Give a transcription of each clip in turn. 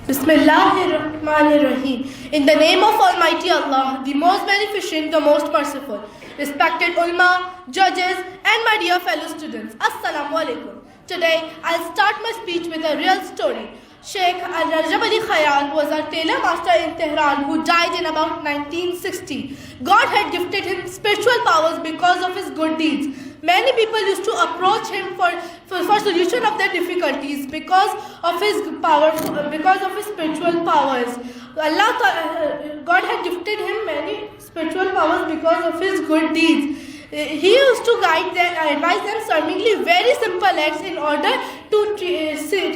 Bismillahirrahmanirrahim. In the name of Almighty Allah, the most beneficent, the most merciful. Respected ulama, judges, and my dear fellow students, Assalamu alaikum. Today, I'll start my speech with a real story. Sheikh Rajab Ali Khayal was a tailor master in Tehran who died in about 1960. God had gifted him spiritual powers because of his good deeds. Many people used to approach him for solution of their difficulties because of his power, because of his spiritual powers. God had gifted him many spiritual powers because of his good deeds. He used to guide them, advise them seemingly very simple acts in order to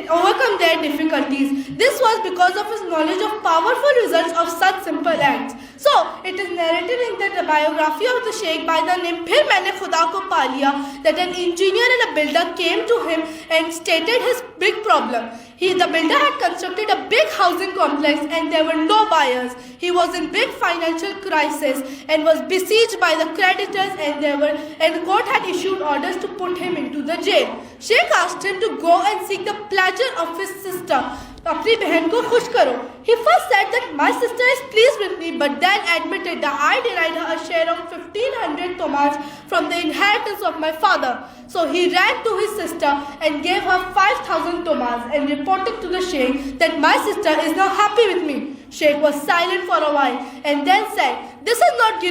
overcome their difficulties. This was because of his knowledge of powerful results of such simple acts. So, it is narrated in the biography of the Sheikh by the name Phir Maine Khuda Ko Pa Liya that an engineer and a builder came to him and stated his big problem. The builder had constructed a big housing complex and there were no buyers. He was in big financial crisis and was besieged by the creditors and the court had issued orders to put him into the jail. Sheikh asked him to go and seek the pleasure of his sister. अपनी बहन को खुश करो. He first said that my sister is pleased with me, but then admitted that I denied her a share of 1500 tomans from the inheritance of my father. So he ran to his sister and gave her 5000 tomans and reported to the Sheikh that my sister is now happy with me. Sheikh was silent for a while and then said, "This is not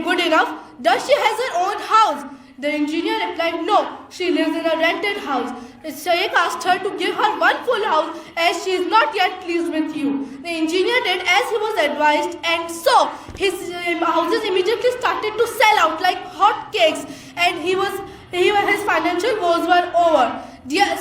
good enough. Does she has her own house?" The engineer replied, "No, she lives in a rented house." Sheikh asked her to give her one full house as she is not yet pleased with you. The engineer did as he was advised and so his houses immediately started to sell out like hot cakes and his financial woes were over. Dear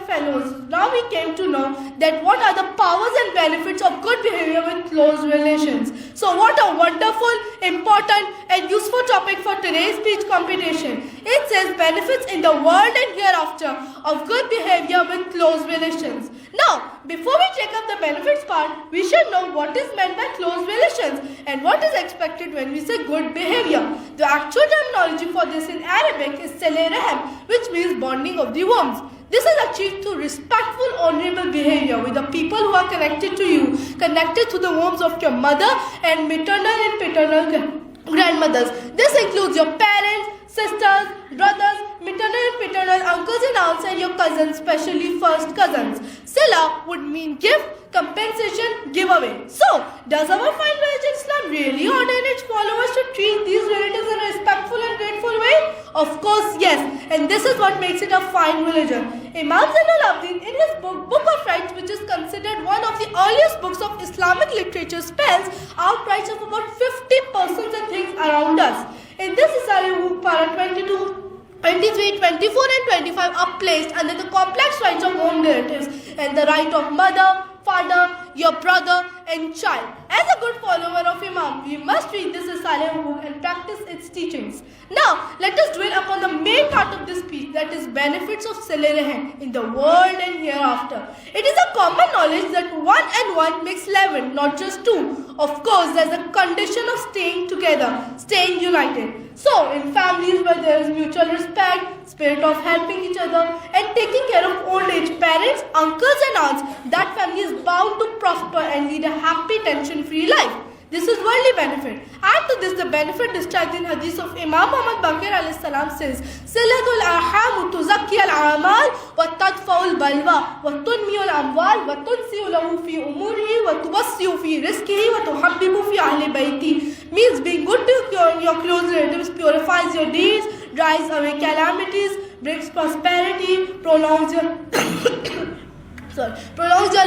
fellows, now we came to know that what are the powers and benefits of good behavior with close relations. So what a wonderful, important and useful topic for today's speech competition. It says benefits in the world and hereafter of good behavior with close relations. Now, before we check up the benefits part, we should know what is meant by close relations and what is expected when we say good behavior. The actual terminology for this in Arabic is Sile Rahim, which means bonding of the wombs. This is achieved through respectful, honorable behavior with the people who are connected to you, connected to the wombs of your mother and maternal and paternal grandmothers. This includes your parents, sisters, brothers, maternal and paternal uncles and aunts and your cousins, especially first cousins. Sila would mean gift, compensation, giveaway. So, does our fine religion Islam really order its followers to treat these relatives in a respectful and grateful way? Of course, yes. And this is what makes it a fine religion. Imam Zainul Abidin, in his Book of Rights, which is considered one of the earliest books of Islamic literature, spells out rights of about 50 persons and things around us. In this Islam, para 22, 23, 24 and 25 are placed under the complex rights of home relatives and the right of mother, father, your brother and child. As a good follower of Imam, we must read this Islamic book and practice its teachings. Now, let us dwell upon the main part of this speech, that is benefits of Sile Rahim in the world and hereafter. It is a common knowledge that 1 and 1 makes 11, not just 2. Of course, there is a condition of staying together, staying united. So, in families where there is mutual respect, spirit of helping each other and taking care of old age parents, uncles and aunts, that family is bound to prosper and lead a happy, tension-free life. This is worldly benefit. Add to this the benefit described in hadith of Imam Muhammad Baqir alayhi salam says, Silatul arham tuzakki al-amal wa tadfa'u al-balwa wa tunmi al-amwal wa tunsi'u lahu fi umurihi wa tuwassi'u fi rizqihi wa tuhabbibu fi ahli bayti. Means being good to your close relatives purifies your deeds, drives away calamities, brings prosperity, prolongs your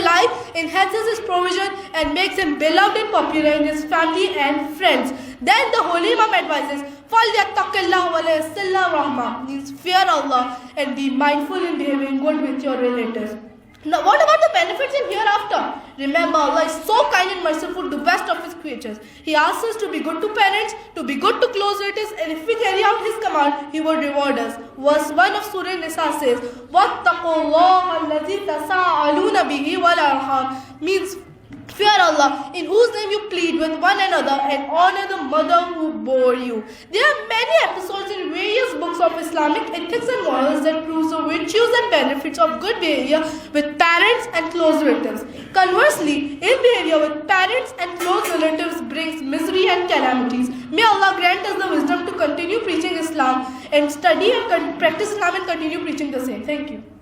life, enhances his provision and makes him beloved and popular in his family and friends. Then the Holy Imam advises, فَلْيَتَّقِ اللَّهُ وَلَيَسِّلَّ رَحْمَةً means fear Allah and be mindful in behaving good with your relatives. Now, what about the benefits in hereafter? Remember, Allah is so kind and merciful to the best of His creatures. He asks us to be good to parents, to be good to close relatives, and if we carry out His command, He will reward us. Verse 1 of Surah Nisa says, وَاتَّقُوا اللَّهَ الَّذِي تَسَاءَلُونَ بِهِ وَالْأَرْحَامَ means Fear Allah, in whose name you plead with one another, and honor the mother who bore you. There are many episodes in various books of Islamic ethics and morals that proves the virtues and benefits of good behavior with parents and close relatives. Conversely, ill behavior with parents and close relatives brings misery and calamities. May Allah grant us the wisdom to continue preaching Islam and study and practice Islam and continue preaching the same. Thank you.